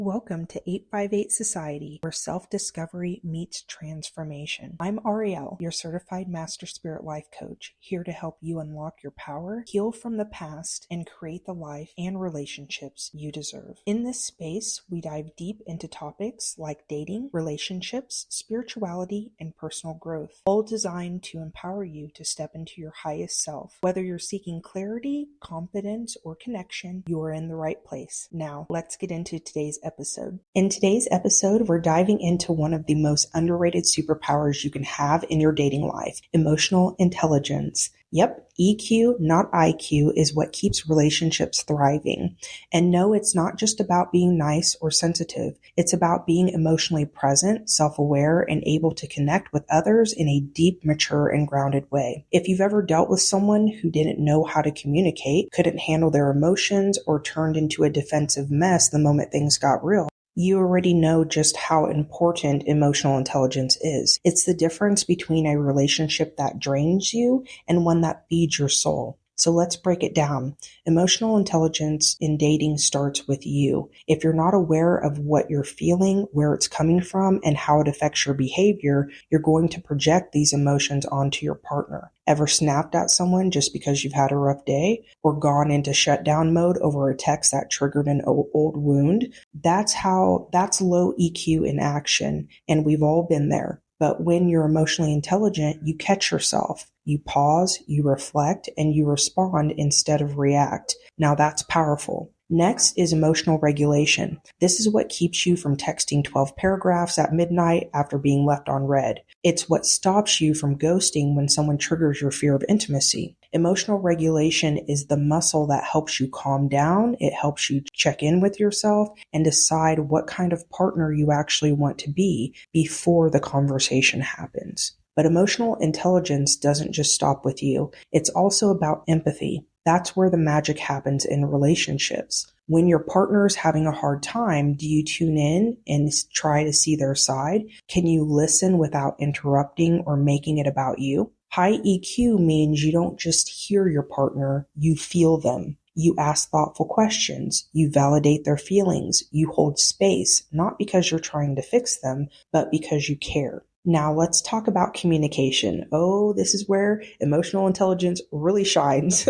Welcome to 858 Society, where self-discovery meets transformation. I'm Ariel, your certified Master Spirit Life Coach, here to help you unlock your power, heal from the past, and create the life and relationships you deserve. In this space, we dive deep into topics like dating, relationships, spirituality, and personal growth, all designed to empower you to step into your highest self. Whether you're seeking clarity, confidence, or connection, you are in the right place. Now, let's get into today's episode. In today's episode, we're diving into one of the most underrated superpowers you can have in your dating life, emotional intelligence. Yep, EQ, not IQ, is what keeps relationships thriving. And no, it's not just about being nice or sensitive. It's about being emotionally present, self-aware, and able to connect with others in a deep, mature, and grounded way. If you've ever dealt with someone who didn't know how to communicate, couldn't handle their emotions, or turned into a defensive mess the moment things got real, you already know just how important emotional intelligence is. It's the difference between a relationship that drains you and one that feeds your soul. So let's break it down. Emotional intelligence in dating starts with you. If you're not aware of what you're feeling, where it's coming from, and how it affects your behavior, you're going to project these emotions onto your partner. Ever snapped at someone just because you've had a rough day, or gone into shutdown mode over a text that triggered an old wound? That's low EQ in action, and we've all been there. But when you're emotionally intelligent, you catch yourself. You pause, you reflect, and you respond instead of react. Now that's powerful. Next is emotional regulation. This is what keeps you from texting 12 paragraphs at midnight after being left on read. It's what stops you from ghosting when someone triggers your fear of intimacy. Emotional regulation is the muscle that helps you calm down. It helps you check in with yourself and decide what kind of partner you actually want to be before the conversation happens. But emotional intelligence doesn't just stop with you. It's also about empathy. That's where the magic happens in relationships. When your partner is having a hard time, do you tune in and try to see their side? Can you listen without interrupting or making it about you? High EQ means you don't just hear your partner, you feel them. You ask thoughtful questions. You validate their feelings. You hold space, not because you're trying to fix them, but because you care. Now let's talk about communication. Oh, this is where emotional intelligence really shines.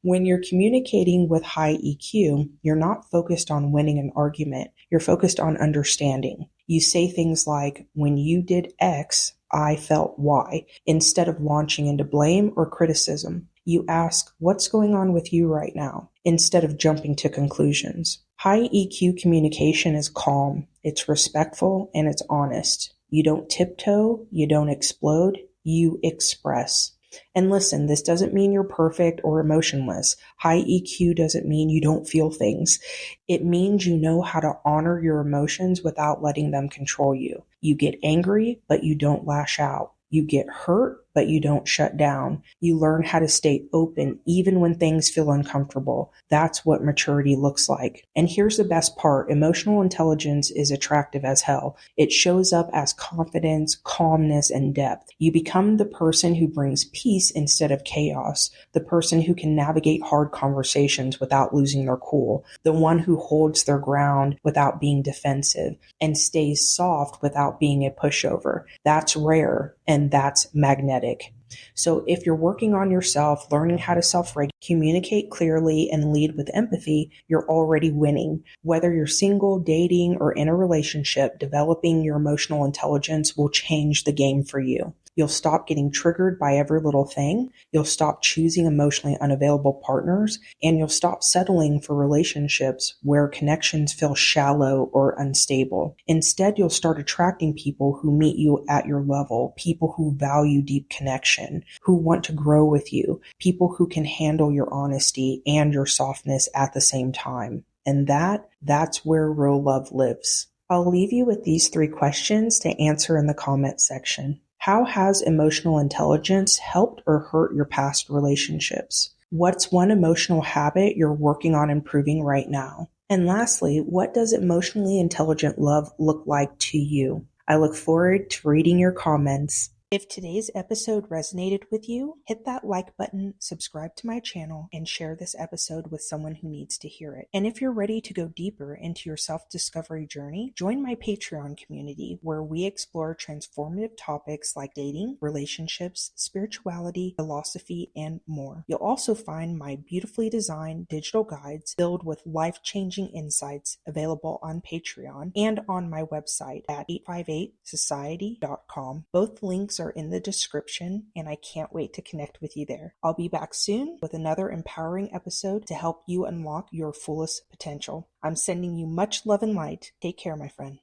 When you're communicating with high EQ, you're not focused on winning an argument. You're focused on understanding. You say things like, when you did X, I felt Y, instead of launching into blame or criticism. You ask, what's going on with you right now, instead of jumping to conclusions. High EQ communication is calm, it's respectful, and it's honest. You don't tiptoe, you don't explode, you express. And listen, this doesn't mean you're perfect or emotionless. High EQ doesn't mean you don't feel things. It means you know how to honor your emotions without letting them control you. You get angry, but you don't lash out. You get hurt, but you don't shut down. You learn how to stay open even when things feel uncomfortable. That's what maturity looks like. And here's the best part. Emotional intelligence is attractive as hell. It shows up as confidence, calmness, and depth. You become the person who brings peace instead of chaos, the person who can navigate hard conversations without losing their cool, the one who holds their ground without being defensive, and stays soft without being a pushover. That's rare, and that's magnetic. So if you're working on yourself, learning how to self-regulate, communicate clearly, and lead with empathy, you're already winning. Whether you're single, dating, or in a relationship, developing your emotional intelligence will change the game for you. You'll stop getting triggered by every little thing. You'll stop choosing emotionally unavailable partners, and you'll stop settling for relationships where connections feel shallow or unstable. Instead, you'll start attracting people who meet you at your level, people who value deep connection, who want to grow with you, people who can handle your honesty and your softness at the same time. And that's where real love lives. I'll leave you with these 3 questions to answer in the comment section. How has emotional intelligence helped or hurt your past relationships? What's one emotional habit you're working on improving right now? And lastly, what does emotionally intelligent love look like to you? I look forward to reading your comments. If today's episode resonated with you, hit that like button, subscribe to my channel, and share this episode with someone who needs to hear it. And if you're ready to go deeper into your self-discovery journey, join my Patreon community where we explore transformative topics like dating, relationships, spirituality, philosophy, and more. You'll also find my beautifully designed digital guides filled with life-changing insights available on Patreon and on my website at 858society.com. Both links are in the description, and I can't wait to connect with you there. I'll be back soon with another empowering episode to help you unlock your fullest potential. I'm sending you much love and light. Take care, my friend.